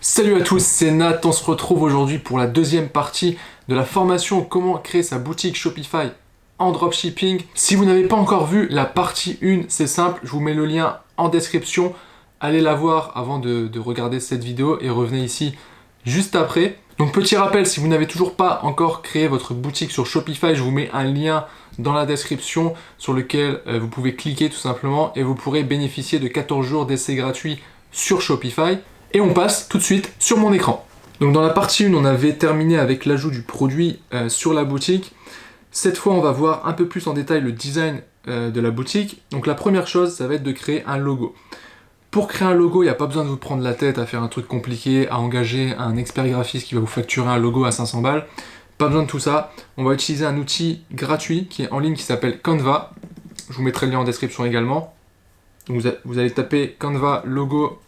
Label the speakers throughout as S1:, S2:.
S1: Salut à tous, c'est Nat, on se retrouve aujourd'hui pour la deuxième partie de la formation comment créer sa boutique Shopify en dropshipping. Si vous n'avez pas encore vu la partie 1, c'est simple, je vous mets le lien en description. Allez la voir avant de regarder cette vidéo et revenez ici juste après. Donc petit rappel, si vous n'avez toujours pas encore créé votre boutique sur Shopify, je vous mets un lien dans la description sur lequel vous pouvez cliquer tout simplement et vous pourrez bénéficier de 14 jours d'essai gratuit sur Shopify. Et on passe tout de suite sur mon écran. Donc dans la partie 1, on avait terminé avec l'ajout du produit sur la boutique. Cette fois, on va voir un peu plus en détail le design de la boutique. Donc la première chose, ça va être de créer un logo. Pour créer un logo, il n'y a pas besoin de vous prendre la tête à faire un truc compliqué, à engager un expert graphiste qui va vous facturer un logo à 500 balles. Pas besoin de tout ça. On va utiliser un outil gratuit qui est en ligne qui s'appelle Canva. Je vous mettrai le lien en description également. Donc vous allez taper Canva logo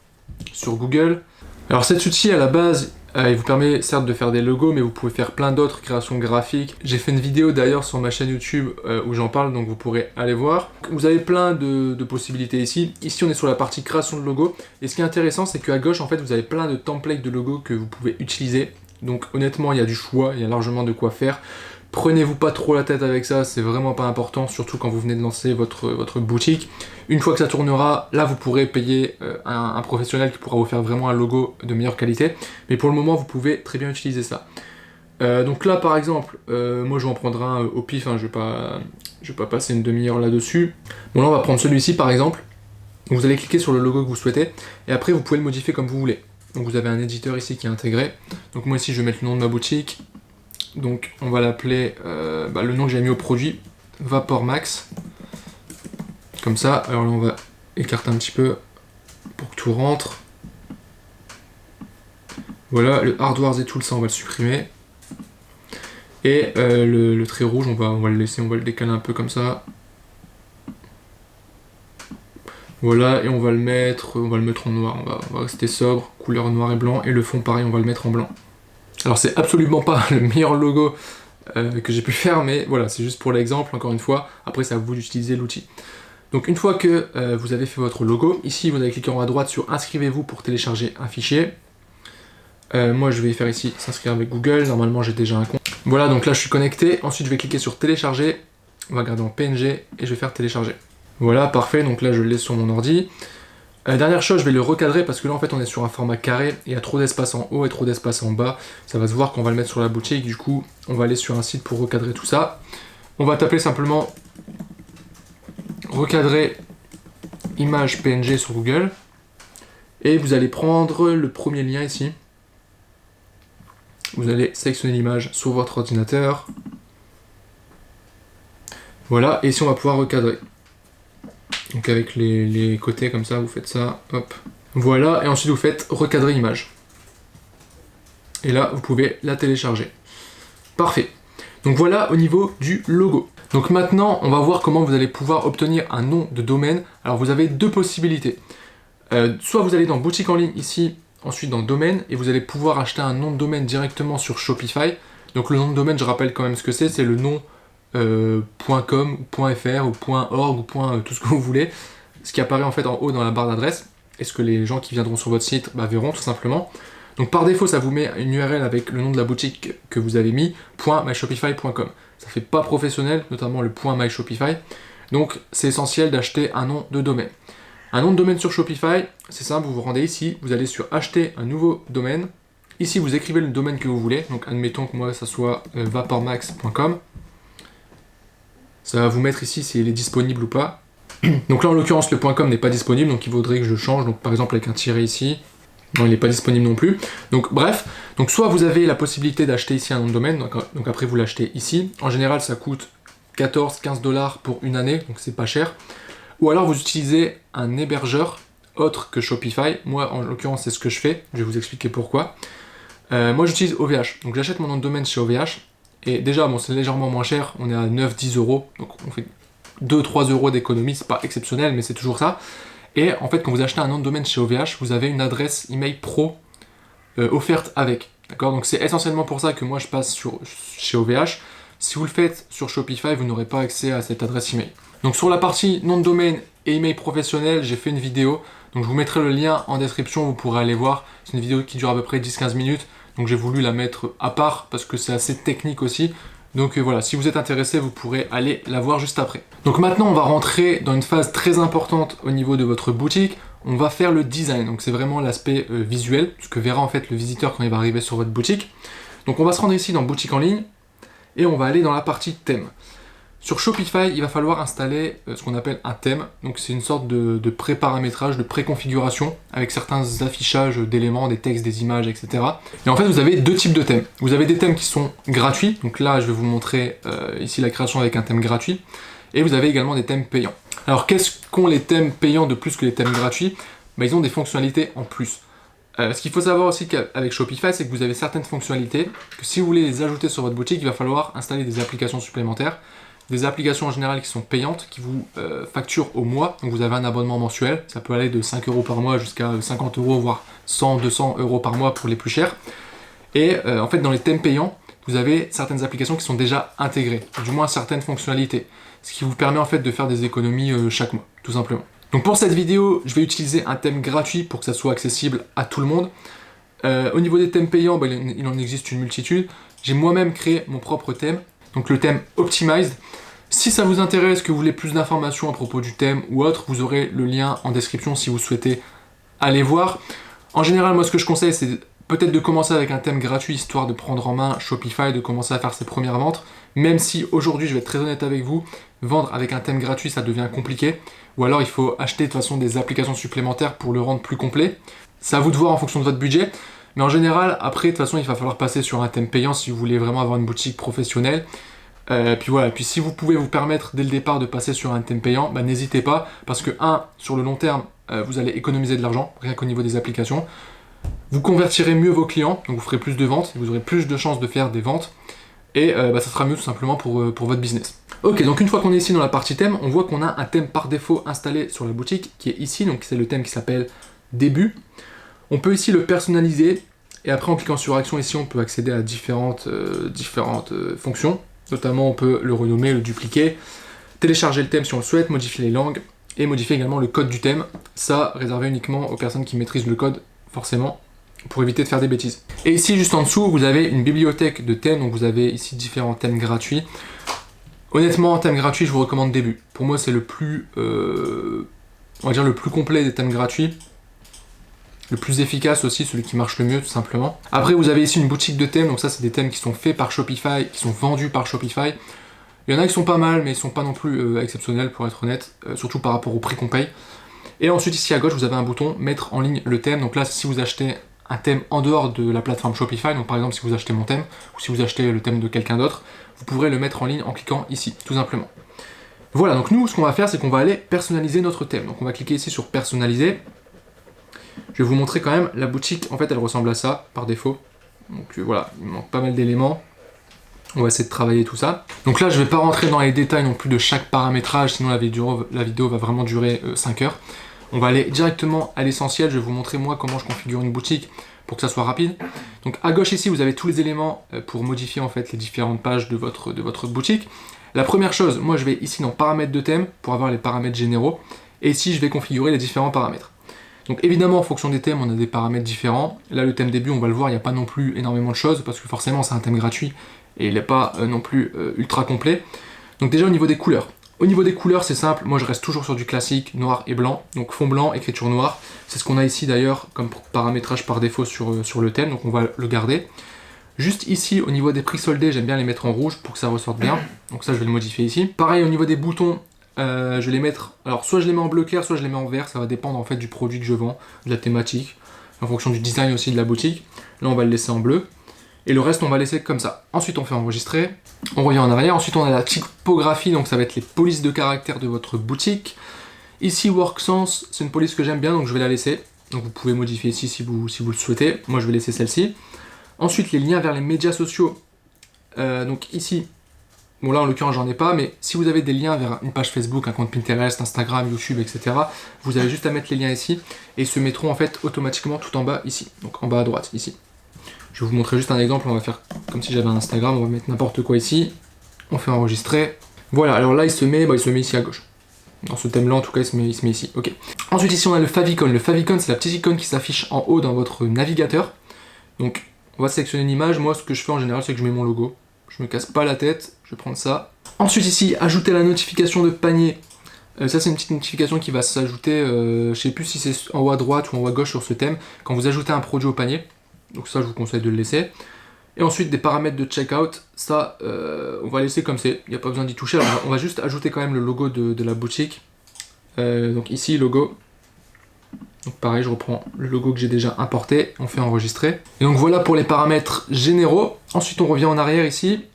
S1: sur Google. Alors cet outil à la base, il vous permet certes de faire des logos, mais vous pouvez faire plein d'autres créations graphiques. J'ai fait une vidéo d'ailleurs sur ma chaîne YouTube où j'en parle, donc vous pourrez aller voir. Vous avez plein de possibilités ici. Ici on est sur la partie création de logos. Et ce qui est intéressant, c'est qu'à gauche en fait vous avez plein de templates de logos que vous pouvez utiliser. Donc honnêtement il y a du choix, il y a largement de quoi faire. Prenez-vous pas trop la tête avec ça, c'est vraiment pas important, surtout quand vous venez de lancer votre boutique. Une fois que ça tournera, là vous pourrez payer un professionnel qui pourra vous faire vraiment un logo de meilleure qualité. Mais pour le moment, vous pouvez très bien utiliser ça. Donc là par exemple, moi je vais en prendre un au pif, hein, je vais pas passer une demi-heure là-dessus. Bon là on va prendre celui-ci par exemple. Donc, vous allez cliquer sur le logo que vous souhaitez, et après vous pouvez le modifier comme vous voulez. Donc vous avez un éditeur ici qui est intégré. Donc moi ici je vais mettre le nom de ma boutique. Donc on va l'appeler, le nom que j'ai mis au produit, Vapor Max. Comme ça, alors là on va écarter un petit peu pour que tout rentre. Voilà, le hardware et tout ça on va le supprimer. Et le trait rouge on va le laisser, on va le décaler un peu comme ça. Voilà, et on va le mettre en noir, on va rester sobre, couleur noir et blanc, et le fond pareil on va le mettre en blanc. Alors c'est absolument pas le meilleur logo que j'ai pu faire, mais voilà, c'est juste pour l'exemple, encore une fois. Après c'est à vous d'utiliser l'outil. Donc une fois que vous avez fait votre logo, ici vous allez cliquer en haut à droite sur inscrivez-vous pour télécharger un fichier. Moi je vais faire ici s'inscrire avec Google, normalement j'ai déjà un compte. Voilà, donc là je suis connecté, ensuite je vais cliquer sur télécharger, on va garder en PNG et je vais faire télécharger. Voilà, parfait, donc là je le laisse sur mon ordi. Dernière chose, je vais le recadrer parce que là en fait on est sur un format carré, il y a trop d'espace en haut et trop d'espace en bas. Ça va se voir qu'on va le mettre sur la boutique, du coup on va aller sur un site pour recadrer tout ça. On va taper simplement recadrer image PNG sur Google. Et vous allez prendre le premier lien ici. Vous allez sélectionner l'image sur votre ordinateur. Voilà, et ici on va pouvoir recadrer. Donc avec les côtés comme ça, vous faites ça, hop. Voilà, et ensuite vous faites recadrer image. Et là, vous pouvez la télécharger. Parfait. Donc voilà au niveau du logo. Donc maintenant, on va voir comment vous allez pouvoir obtenir un nom de domaine. Alors vous avez deux possibilités. Soit vous allez dans boutique en ligne ici, ensuite dans domaine, et vous allez pouvoir acheter un nom de domaine directement sur Shopify. Donc le nom de domaine, je rappelle quand même ce que c'est le nom .com ou .fr ou .org ou tout ce que vous voulez, ce qui apparaît en fait en haut dans la barre d'adresse et ce que les gens qui viendront sur votre site verront tout simplement. Donc par défaut ça vous met une URL avec le nom de la boutique que vous avez mis, .myshopify.com. Ça fait pas professionnel, notamment le .myshopify, donc c'est essentiel d'acheter un nom de domaine. Un nom de domaine sur Shopify, c'est simple, vous vous rendez ici, vous allez sur acheter un nouveau domaine, ici vous écrivez le domaine que vous voulez, donc admettons que moi ça soit vapormax.com. Ça va vous mettre ici s'il est disponible ou pas. Donc là en l'occurrence le .com n'est pas disponible, donc il faudrait que je le change, donc par exemple avec un tiret ici. Non, il n'est pas disponible non plus. Donc bref, donc soit vous avez la possibilité d'acheter ici un nom de domaine, donc après vous l'achetez ici. En général ça coûte 14-15 $ pour une année, donc c'est pas cher. Ou alors vous utilisez un hébergeur autre que Shopify. Moi en l'occurrence c'est ce que je fais, je vais vous expliquer pourquoi. Moi j'utilise OVH, donc j'achète mon nom de domaine chez OVH. Et déjà, bon, c'est légèrement moins cher, on est à 9-10 €, donc on fait 2-3 € d'économie, c'est pas exceptionnel, mais c'est toujours ça. Et en fait, quand vous achetez un nom de domaine chez OVH, vous avez une adresse email pro offerte avec. D'accord? Donc c'est essentiellement pour ça que moi je passe chez OVH. Si vous le faites sur Shopify, vous n'aurez pas accès à cette adresse email. Donc sur la partie nom de domaine et email professionnel, j'ai fait une vidéo. Donc je vous mettrai le lien en description, vous pourrez aller voir. C'est une vidéo qui dure à peu près 10-15 minutes. Donc j'ai voulu la mettre à part parce que c'est assez technique aussi. Donc voilà, si vous êtes intéressé, vous pourrez aller la voir juste après. Donc maintenant, on va rentrer dans une phase très importante au niveau de votre boutique. On va faire le design, donc c'est vraiment l'aspect visuel, ce que verra en fait le visiteur quand il va arriver sur votre boutique. Donc on va se rendre ici dans boutique en ligne et on va aller dans la partie thème. Sur Shopify, il va falloir installer ce qu'on appelle un thème. Donc c'est une sorte de pré-paramétrage, de pré-configuration avec certains affichages d'éléments, des textes, des images, etc. Et en fait, vous avez deux types de thèmes. Vous avez des thèmes qui sont gratuits. Donc là, je vais vous montrer ici la création avec un thème gratuit. Et vous avez également des thèmes payants. Alors qu'est-ce qu'ont les thèmes payants de plus que les thèmes gratuits? Ils ont des fonctionnalités en plus. Ce qu'il faut savoir aussi qu'avec Shopify, c'est que vous avez certaines fonctionnalités que si vous voulez les ajouter sur votre boutique, il va falloir installer des applications supplémentaires. Des applications en général qui sont payantes, qui vous facturent au mois. Donc vous avez un abonnement mensuel, ça peut aller de 5 € par mois jusqu'à 50 €, voire 100-200 € par mois pour les plus chers. Et en fait, dans les thèmes payants, vous avez certaines applications qui sont déjà intégrées, du moins certaines fonctionnalités, ce qui vous permet en fait de faire des économies chaque mois, tout simplement. Donc pour cette vidéo, je vais utiliser un thème gratuit pour que ça soit accessible à tout le monde. Au niveau des thèmes payants, il en existe une multitude. J'ai moi-même créé mon propre thème, donc le thème Optimized. Si ça vous intéresse, que vous voulez plus d'informations à propos du thème ou autre, vous aurez le lien en description si vous souhaitez aller voir. En général, moi ce que je conseille, c'est peut-être de commencer avec un thème gratuit, histoire de prendre en main Shopify, de commencer à faire ses premières ventes. Même si aujourd'hui, je vais être très honnête avec vous, vendre avec un thème gratuit, ça devient compliqué. Ou alors il faut acheter de toute façon des applications supplémentaires pour le rendre plus complet. C'est à vous de voir en fonction de votre budget. Mais en général, après, de toute façon, il va falloir passer sur un thème payant si vous voulez vraiment avoir une boutique professionnelle. Puis voilà, puis si vous pouvez vous permettre dès le départ de passer sur un thème payant, n'hésitez pas, parce que sur le long terme, vous allez économiser de l'argent, rien qu'au niveau des applications. Vous convertirez mieux vos clients, donc vous ferez plus de ventes, vous aurez plus de chances de faire des ventes, et ça sera mieux tout simplement pour votre business. Ok, donc une fois qu'on est ici dans la partie thème, on voit qu'on a un thème par défaut installé sur la boutique, qui est ici, donc c'est le thème qui s'appelle Début. On peut ici le personnaliser, et après en cliquant sur Action ici, on peut accéder à différentes fonctions. Notamment, on peut le renommer, le dupliquer, télécharger le thème si on le souhaite, modifier les langues, et modifier également le code du thème. Ça, réservé uniquement aux personnes qui maîtrisent le code, forcément, pour éviter de faire des bêtises. Et ici, juste en dessous, vous avez une bibliothèque de thèmes, donc vous avez ici différents thèmes gratuits. Honnêtement, un thème gratuit, je vous recommande Début. Pour moi, c'est le plus, on va dire le plus complet des thèmes gratuits. Le plus efficace aussi, celui qui marche le mieux tout simplement. Après vous avez ici une boutique de thèmes, donc ça c'est des thèmes qui sont faits par Shopify, qui sont vendus par Shopify. Il y en a qui sont pas mal, mais ils sont pas non plus exceptionnels pour être honnête, surtout par rapport au prix qu'on paye. Et ensuite ici à gauche vous avez un bouton mettre en ligne le thème, donc là si vous achetez un thème en dehors de la plateforme Shopify, donc par exemple si vous achetez mon thème, ou si vous achetez le thème de quelqu'un d'autre, vous pourrez le mettre en ligne en cliquant ici, tout simplement. Voilà, donc nous ce qu'on va faire c'est qu'on va aller personnaliser notre thème. Donc on va cliquer ici sur personnaliser. Je vais vous montrer quand même, la boutique, en fait, elle ressemble à ça, par défaut. Donc voilà, il manque pas mal d'éléments. On va essayer de travailler tout ça. Donc là, je ne vais pas rentrer dans les détails non plus de chaque paramétrage, sinon la vidéo va vraiment durer 5 heures. On va aller directement à l'essentiel. Je vais vous montrer, moi, comment je configure une boutique pour que ça soit rapide. Donc à gauche ici, vous avez tous les éléments pour modifier, en fait, les différentes pages de votre boutique. La première chose, moi, je vais ici dans paramètres de thème pour avoir les paramètres généraux. Et ici, je vais configurer les différents paramètres. Donc évidemment, en fonction des thèmes, on a des paramètres différents. Là, le thème début, on va le voir, il n'y a pas non plus énormément de choses, parce que forcément, c'est un thème gratuit, et il n'est pas non plus ultra complet. Donc déjà, au niveau des couleurs. Au niveau des couleurs, c'est simple, moi je reste toujours sur du classique, noir et blanc. Donc fond blanc, écriture noire. C'est ce qu'on a ici d'ailleurs, comme paramétrage par défaut sur le thème, donc on va le garder. Juste ici, au niveau des prix soldés, j'aime bien les mettre en rouge pour que ça ressorte bien. Donc ça, je vais le modifier ici. Pareil, au niveau des boutons, je vais les mettre, alors soit je les mets en bleu clair, soit je les mets en vert, ça va dépendre en fait du produit que je vends, de la thématique, en fonction du design aussi de la boutique. Là on va le laisser en bleu, et le reste on va laisser comme ça. Ensuite on fait enregistrer, on revient en arrière, ensuite on a la typographie, donc ça va être les polices de caractère de votre boutique. Ici WorkSense, c'est une police que j'aime bien, donc je vais la laisser, donc vous pouvez modifier ici si vous le souhaitez, moi je vais laisser celle-ci. Ensuite les liens vers les médias sociaux, donc ici, bon là en l'occurrence j'en ai pas, mais si vous avez des liens vers une page Facebook, un compte Pinterest, Instagram, YouTube, etc., vous avez juste à mettre les liens ici, et ils se mettront en fait automatiquement tout en bas ici, donc en bas à droite ici. Je vais vous montrer juste un exemple, on va faire comme si j'avais un Instagram, on va mettre n'importe quoi ici, on fait enregistrer. Voilà, alors là il se met ici à gauche. Dans ce thème là en tout cas il se met ici, ok. Ensuite ici on a le favicon. Le favicon c'est la petite icône qui s'affiche en haut dans votre navigateur. Donc on va sélectionner une image. Moi ce que je fais en général c'est que je mets mon logo. Je me casse pas la tête, je vais prendre ça. Ensuite ici, ajouter la notification de panier. Ça c'est une petite notification qui va s'ajouter, je sais plus si c'est en haut à droite ou en haut à gauche sur ce thème, quand vous ajoutez un produit au panier. Donc ça je vous conseille de le laisser. Et ensuite des paramètres de checkout, ça on va laisser comme c'est, il n'y a pas besoin d'y toucher. Alors on va juste ajouter quand même le logo de la boutique. Donc ici logo. Donc pareil, je reprends le logo que j'ai déjà importé, on fait enregistrer. Et donc voilà pour les paramètres généraux. Ensuite on revient en arrière ici.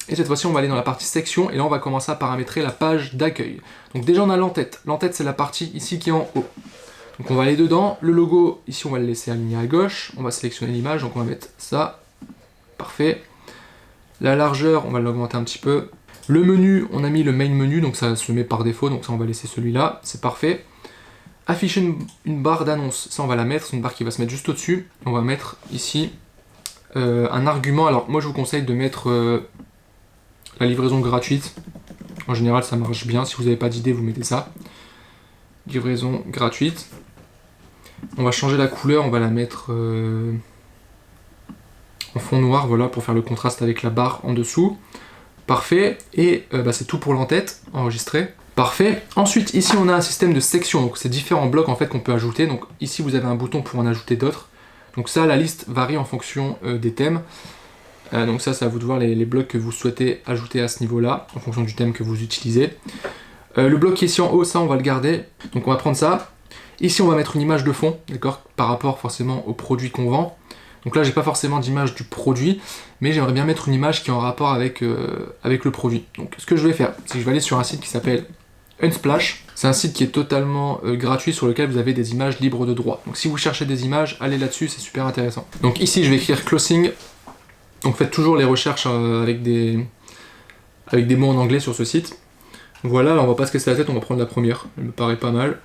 S1: Et cette fois-ci on va aller dans la partie section et là on va commencer à paramétrer la page d'accueil. Donc déjà on a l'entête. L'entête c'est la partie ici qui est en haut. Donc on va aller dedans. Le logo, ici on va le laisser aligné à gauche. On va sélectionner l'image, donc on va mettre ça. Parfait. La largeur, on va l'augmenter un petit peu. Le menu, on a mis le main menu, donc ça se met par défaut, donc ça on va laisser celui-là, c'est parfait. Afficher une barre d'annonce, ça on va la mettre, c'est une barre qui va se mettre juste au-dessus. On va mettre ici un argument. Alors moi je vous conseille de mettre la livraison gratuite. En général ça marche bien, si vous n'avez pas d'idée vous mettez ça. Livraison gratuite. On va changer la couleur, on va la mettre en fond noir, voilà, pour faire le contraste avec la barre en dessous. Parfait, et c'est tout pour l'entête, enregistré. Parfait. Ensuite, ici on a un système de sections, donc c'est différents blocs en fait qu'on peut ajouter. Donc ici vous avez un bouton pour en ajouter d'autres. Donc ça, la liste varie en fonction des thèmes. Donc ça, c'est à vous de voir les blocs que vous souhaitez ajouter à ce niveau-là, en fonction du thème que vous utilisez. Le bloc qui est ici en haut, ça on va le garder. Donc on va prendre ça. Ici on va mettre une image de fond, d'accord, par rapport forcément au produit qu'on vend. Donc là j'ai pas forcément d'image du produit, mais j'aimerais bien mettre une image qui est en rapport avec, avec le produit. Donc ce que je vais faire, c'est que je vais aller sur un site qui s'appelle Unsplash. C'est un site qui est totalement gratuit sur lequel vous avez des images libres de droit. Donc si vous cherchez des images, allez là-dessus, c'est super intéressant. Donc ici je vais écrire closing. Donc faites toujours les recherches avec des mots en anglais sur ce site. Voilà, alors on va pas se casser la tête, on va prendre la première. Elle me paraît pas mal.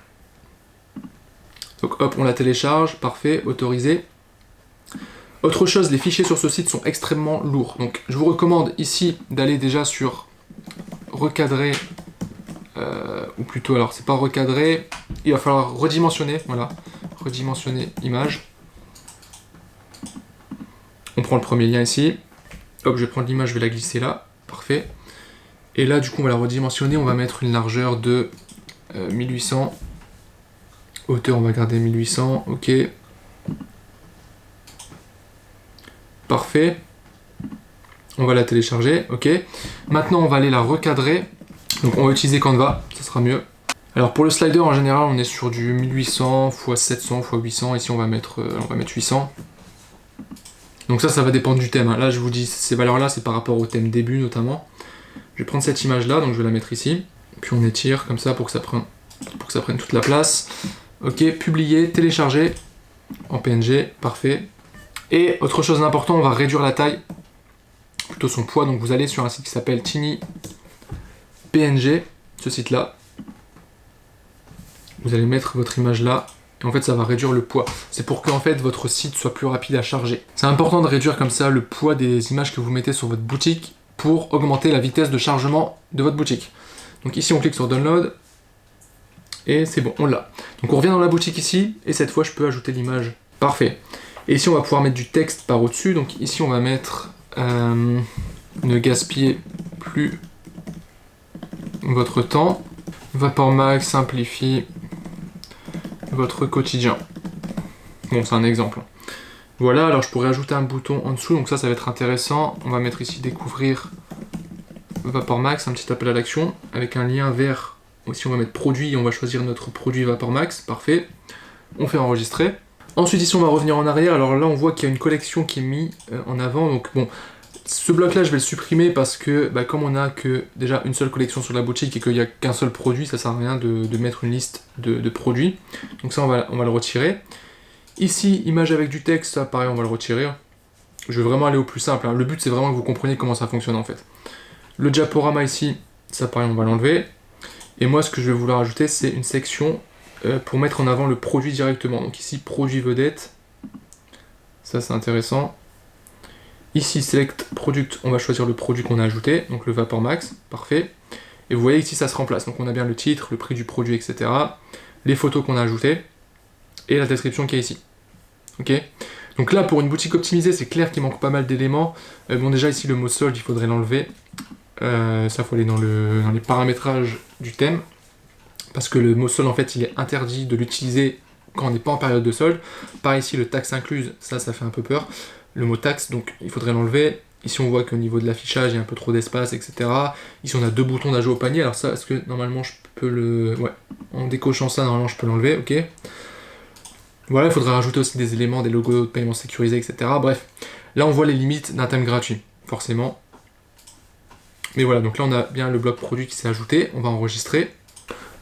S1: Donc hop, on la télécharge, parfait, autorisé. Autre chose, les fichiers sur ce site sont extrêmement lourds. Donc je vous recommande ici d'aller déjà sur recadrer, ou plutôt alors c'est pas recadrer, il va falloir redimensionner, voilà, redimensionner image. On prend le premier lien ici, hop, je vais prendre l'image, je vais la glisser là, parfait. Et là du coup on va la redimensionner, on va mettre une largeur de 1800, hauteur on va garder 1800, ok. Parfait. On va la télécharger, ok. Maintenant on va aller la recadrer. Donc on va utiliser Canva, ça sera mieux. Alors pour le slider en général on est sur du 1800 x 700 x 800. Ici on va mettre 800. Donc ça va dépendre du thème. Là je vous dis ces valeurs là c'est par rapport au thème début notamment. Je vais prendre cette image là, donc je vais la mettre ici. Puis on étire comme ça pour que ça prenne toute la place. Ok, publier, télécharger en PNG, parfait. Et autre chose d'important, on va réduire la taille, plutôt son poids. Donc vous allez sur un site qui s'appelle Tiny PNG, ce site là. Vous allez mettre votre image là, et en fait ça va réduire le poids. C'est pour que en fait votre site soit plus rapide à charger. C'est important de réduire comme ça le poids des images que vous mettez sur votre boutique pour augmenter la vitesse de chargement de votre boutique. Donc ici on clique sur Download, et c'est bon, on l'a. Donc on revient dans la boutique ici, et cette fois je peux ajouter l'image. Parfait. Et ici on va pouvoir mettre du texte par au-dessus, donc ici on va mettre ne gaspillez plus votre temps. Vapormax simplifie votre quotidien. Bon, c'est un exemple. Voilà, alors je pourrais ajouter un bouton en dessous, donc ça va être intéressant. On va mettre ici découvrir Vapormax, un petit appel à l'action, avec un lien vers, ici on va mettre produit, et on va choisir notre produit Vapormax, parfait. On fait enregistrer. Ensuite ici on va revenir en arrière, alors là on voit qu'il y a une collection qui est mise en avant, donc bon, ce bloc là je vais le supprimer parce que comme on a que déjà une seule collection sur la boutique et qu'il n'y a qu'un seul produit, ça sert à rien de mettre une liste de produits, donc ça on va le retirer. Ici, image avec du texte, ça pareil on va le retirer, je vais vraiment aller au plus simple, hein. Le but c'est vraiment que vous compreniez comment ça fonctionne en fait. Le diaporama ici, ça pareil on va l'enlever, et moi ce que je vais vouloir ajouter c'est une section pour mettre en avant le produit directement. Donc ici, produit vedette. Ça, c'est intéressant. Ici, select product, on va choisir le produit qu'on a ajouté, donc le Vapormax, parfait. Et vous voyez ici, ça se remplace. Donc on a bien le titre, le prix du produit, etc. les photos qu'on a ajoutées, et la description qui est ici. Ok. Donc là, pour une boutique optimisée, c'est clair qu'il manque pas mal d'éléments. Bon, déjà ici, le mot solde, il faudrait l'enlever. Ça, il faut aller dans les paramétrages du thème. Parce que le mot solde, en fait, il est interdit de l'utiliser quand on n'est pas en période de solde. Par ici, le taxe incluse, ça fait un peu peur. Le mot taxe, donc il faudrait l'enlever. Ici, on voit qu'au niveau de l'affichage, il y a un peu trop d'espace, etc. Ici, on a 2 boutons d'ajout au panier. Alors ça, est-ce que normalement, je peux le... Ouais, en décochant ça, normalement, je peux l'enlever, ok. Voilà, il faudrait rajouter aussi des éléments, des logos de paiement sécurisés, etc. Bref, là, on voit les limites d'un thème gratuit, forcément. Mais voilà, donc là, on a bien le bloc produit qui s'est ajouté. On va enregistrer.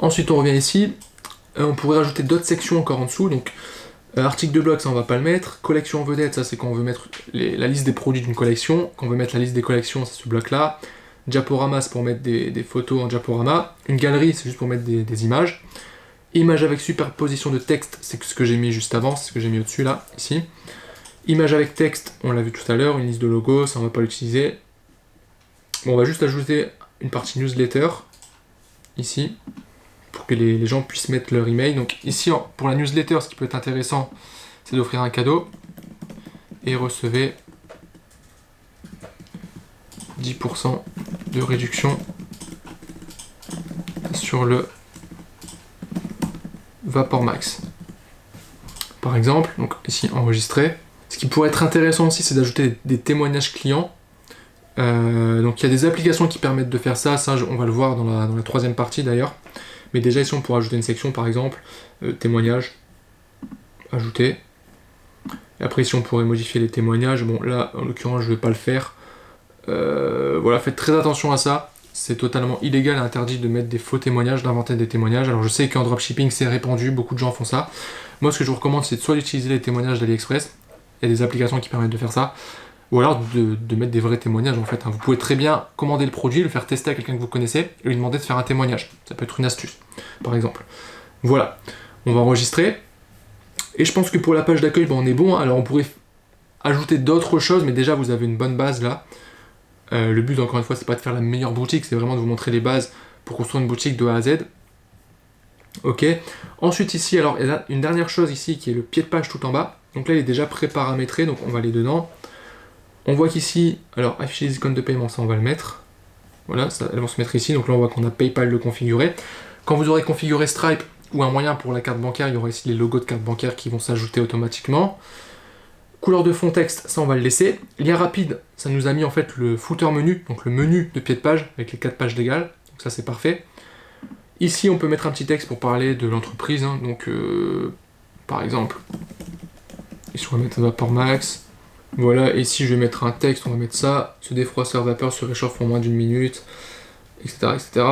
S1: Ensuite, on revient ici. On pourrait rajouter d'autres sections encore en dessous. Donc, article de blog, ça, on va pas le mettre. Collection en vedette, ça, c'est quand on veut mettre la liste des produits d'une collection. Quand on veut mettre la liste des collections, c'est ce bloc-là. Diaporama, c'est pour mettre des photos en diaporama. Une galerie, c'est juste pour mettre des images. Image avec superposition de texte, c'est ce que j'ai mis juste avant, c'est ce que j'ai mis au-dessus là, ici. Image avec texte, on l'a vu tout à l'heure, une liste de logos, ça on va pas l'utiliser. Bon, on va juste ajouter une partie newsletter, ici, pour que les gens puissent mettre leur email. Donc ici, pour la newsletter, ce qui peut être intéressant, c'est d'offrir un cadeau. Et recevez 10% de réduction sur le Vapor Max. Par exemple, donc ici enregistrer. Ce qui pourrait être intéressant aussi, c'est d'ajouter des témoignages clients. Donc il y a des applications qui permettent de faire ça, on va le voir dans la troisième partie d'ailleurs. Mais déjà ici on pourrait ajouter une section par exemple, témoignages, ajouter. Et après ici on pourrait modifier les témoignages. Bon là en l'occurrence je ne vais pas le faire. Voilà, faites très attention à ça. C'est totalement illégal et interdit de mettre des faux témoignages, d'inventer des témoignages. Alors je sais qu'en dropshipping c'est répandu, beaucoup de gens font ça. Moi ce que je vous recommande c'est soit d'utiliser les témoignages d'AliExpress, il y a des applications qui permettent de faire ça, ou alors de mettre des vrais témoignages en fait. Vous pouvez très bien commander le produit, le faire tester à quelqu'un que vous connaissez et lui demander de faire un témoignage. Ça peut être une astuce, par exemple. Voilà, on va enregistrer. Et je pense que pour la page d'accueil, on est bon. Alors on pourrait ajouter d'autres choses, mais déjà vous avez une bonne base là. Le but, encore une fois, c'est pas de faire la meilleure boutique, c'est vraiment de vous montrer les bases pour construire une boutique de A à Z. Ok. Ensuite, ici, alors, il y a une dernière chose ici qui est le pied de page tout en bas. Donc là, il est déjà pré-paramétré, donc on va aller dedans. On voit qu'ici, alors, afficher les icônes de paiement, ça, on va le mettre. Voilà, ça, elles vont se mettre ici. Donc là, on voit qu'on a PayPal de configuré. Quand vous aurez configuré Stripe ou un moyen pour la carte bancaire, il y aura ici les logos de carte bancaire qui vont s'ajouter automatiquement. Couleur de fond texte, ça on va le laisser. Lien rapide, ça nous a mis en fait le footer menu, donc le menu de pied de page avec les 4 pages d'égales. Donc ça c'est parfait. Ici on peut mettre un petit texte pour parler de l'entreprise. Donc par exemple, ici on va mettre un Vapor Max. Voilà, et ici je vais mettre un texte, on va mettre ça. Ce défroisseur vapeur se réchauffe en moins d'1 minute, etc., etc.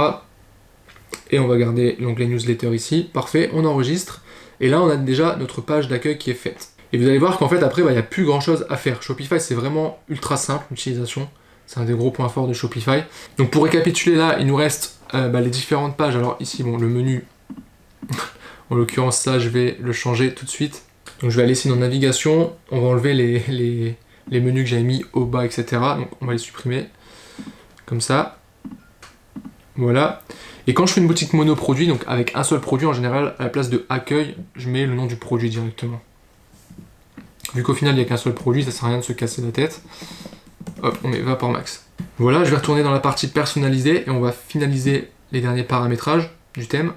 S1: Et on va garder l'onglet newsletter ici. Parfait, on enregistre. Et là on a déjà notre page d'accueil qui est faite. Et vous allez voir qu'en fait après il n'y a plus grand chose à faire. Shopify c'est vraiment ultra simple l'utilisation, c'est un des gros points forts de Shopify. Donc pour récapituler là, il nous reste les différentes pages. Alors ici bon le menu, en l'occurrence ça je vais le changer tout de suite. Donc je vais aller ici dans navigation, on va enlever les menus que j'avais mis au bas, etc. Donc on va les supprimer comme ça. Voilà. Et quand je fais une boutique monoproduit, donc avec un seul produit en général, à la place de accueil, je mets le nom du produit directement. Vu qu'au final il n'y a qu'un seul produit, ça sert à rien de se casser la tête. Hop, on met Vapor Max. Voilà, je vais retourner dans la partie personnalisée et on va finaliser les derniers paramétrages du thème.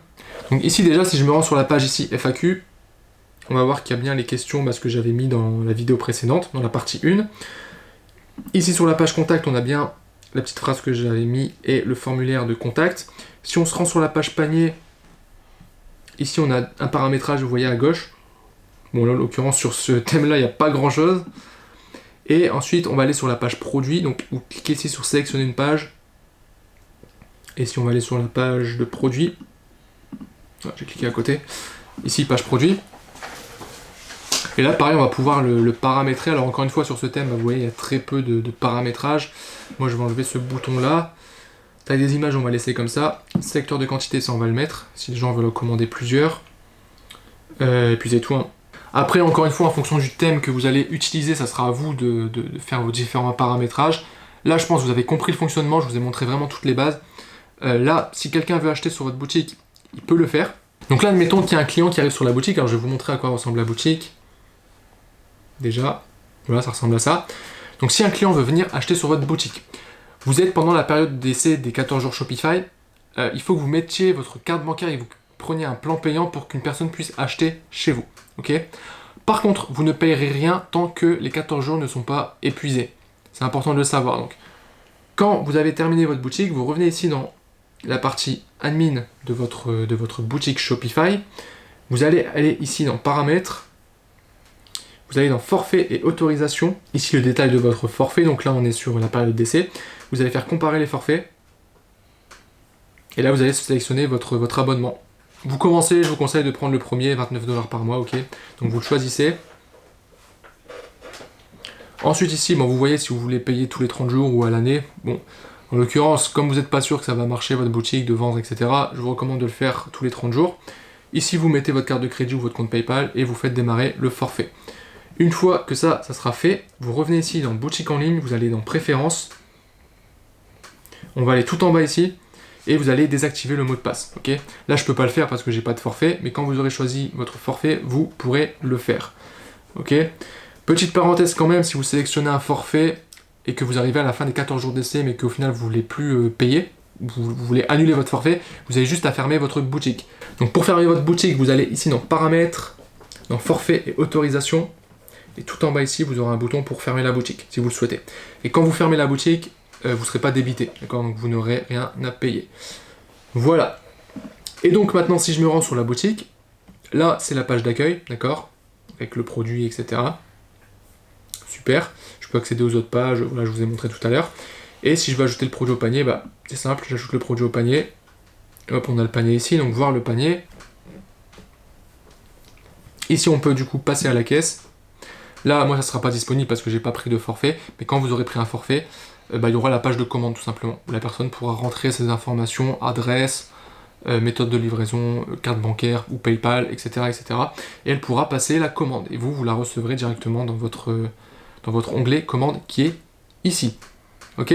S1: Donc ici déjà, si je me rends sur la page ici FAQ, on va voir qu'il y a bien les questions, ce que j'avais mis dans la vidéo précédente, dans la partie 1. Ici sur la page contact, on a bien la petite phrase que j'avais mis et le formulaire de contact. Si on se rend sur la page panier, ici on a un paramétrage, vous voyez à gauche. Bon, là, en l'occurrence, sur ce thème-là, il n'y a pas grand-chose. Et ensuite, on va aller sur la page produit. Donc, vous cliquez ici sur sélectionner une page. Et si on va aller sur la page de produit, j'ai cliqué à côté. Ici, page produit. Et là, pareil, on va pouvoir le paramétrer. Alors, encore une fois, sur ce thème, vous voyez, il y a très peu de paramétrage. Moi, je vais enlever ce bouton-là. Taille des images, on va laisser comme ça. Secteur de quantité, ça, on va le mettre. Si les gens veulent en commander plusieurs. Et puis, c'est tout. Après, encore une fois, en fonction du thème que vous allez utiliser, ça sera à vous de faire vos différents paramétrages. Là, je pense que vous avez compris le fonctionnement, je vous ai montré vraiment toutes les bases. Là, si quelqu'un veut acheter sur votre boutique, il peut le faire. Donc là, admettons qu'il y a un client qui arrive sur la boutique. Alors je vais vous montrer à quoi ressemble la boutique. Déjà, voilà, ça ressemble à ça. Donc si un client veut venir acheter sur votre boutique, vous êtes pendant la période d'essai des 14 jours Shopify, il faut que vous mettiez votre carte bancaire et vous preniez un plan payant pour qu'une personne puisse acheter chez vous. Ok ? Par contre, vous ne payerez rien tant que les 14 jours ne sont pas épuisés. C'est important de le savoir. Donc, quand vous avez terminé votre boutique, vous revenez ici dans la partie admin de votre boutique Shopify. Vous allez aller ici dans paramètres. Vous allez dans forfait et autorisation. Ici le détail de votre forfait. Donc là on est sur la période d'essai. Vous allez faire comparer les forfaits. Et là vous allez sélectionner votre abonnement. Vous commencez, je vous conseille de prendre le premier, 29 $ par mois, ok. Donc vous le choisissez. Ensuite ici, bon, vous voyez si vous voulez payer tous les 30 jours ou à l'année. Bon, en l'occurrence, comme vous n'êtes pas sûr que ça va marcher, votre boutique, de vendre, etc., je vous recommande de le faire tous les 30 jours. Ici, vous mettez votre carte de crédit ou votre compte PayPal et vous faites démarrer le forfait. Une fois que ça sera fait, vous revenez ici dans boutique en ligne, vous allez dans préférences. On va aller tout en bas ici. Et vous allez désactiver le mot de passe. Ok ? Là, je ne peux pas le faire parce que j'ai pas de forfait, mais quand vous aurez choisi votre forfait, vous pourrez le faire. Ok ? Petite parenthèse quand même, si vous sélectionnez un forfait et que vous arrivez à la fin des 14 jours d'essai, mais qu'au final vous ne voulez plus payer, vous voulez annuler votre forfait, vous avez juste à fermer votre boutique. Donc pour fermer votre boutique, vous allez ici dans paramètres, dans forfait et autorisation, et tout en bas ici, vous aurez un bouton pour fermer la boutique, si vous le souhaitez. Et quand vous fermez la boutique, vous ne serez pas débité, d'accord ? Donc vous n'aurez rien à payer. Voilà. Et donc maintenant, si je me rends sur la boutique, là, c'est la page d'accueil, d'accord ? Avec le produit, etc. Super. Je peux accéder aux autres pages, voilà, je vous ai montré tout à l'heure. Et si je veux ajouter le produit au panier, bah, c'est simple, j'ajoute le produit au panier. Hop, on a le panier ici, donc voir le panier. Ici, on peut du coup passer à la caisse. Là, moi, ça ne sera pas disponible parce que j'ai pas pris de forfait. Mais quand vous aurez pris un forfait, il y aura la page de commande tout simplement, où la personne pourra rentrer ses informations, adresse, méthode de livraison, carte bancaire ou PayPal, etc., etc. Et elle pourra passer la commande. Et vous la recevrez directement dans votre onglet commande qui est ici. Ok ?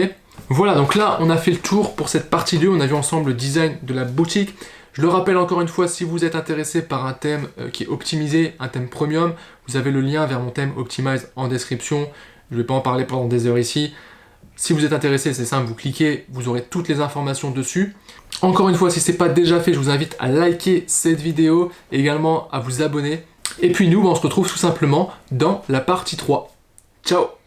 S1: Voilà, donc là, on a fait le tour pour cette partie 2. On a vu ensemble le design de la boutique. Je le rappelle encore une fois, si vous êtes intéressé par un thème qui est optimisé, un thème premium, vous avez le lien vers mon thème Optimize en description. Je ne vais pas en parler pendant des heures ici. Si vous êtes intéressé, c'est simple, vous cliquez, vous aurez toutes les informations dessus. Encore une fois, si ce n'est pas déjà fait, je vous invite à liker cette vidéo et également à vous abonner. Et puis nous, on se retrouve tout simplement dans la partie 3. Ciao!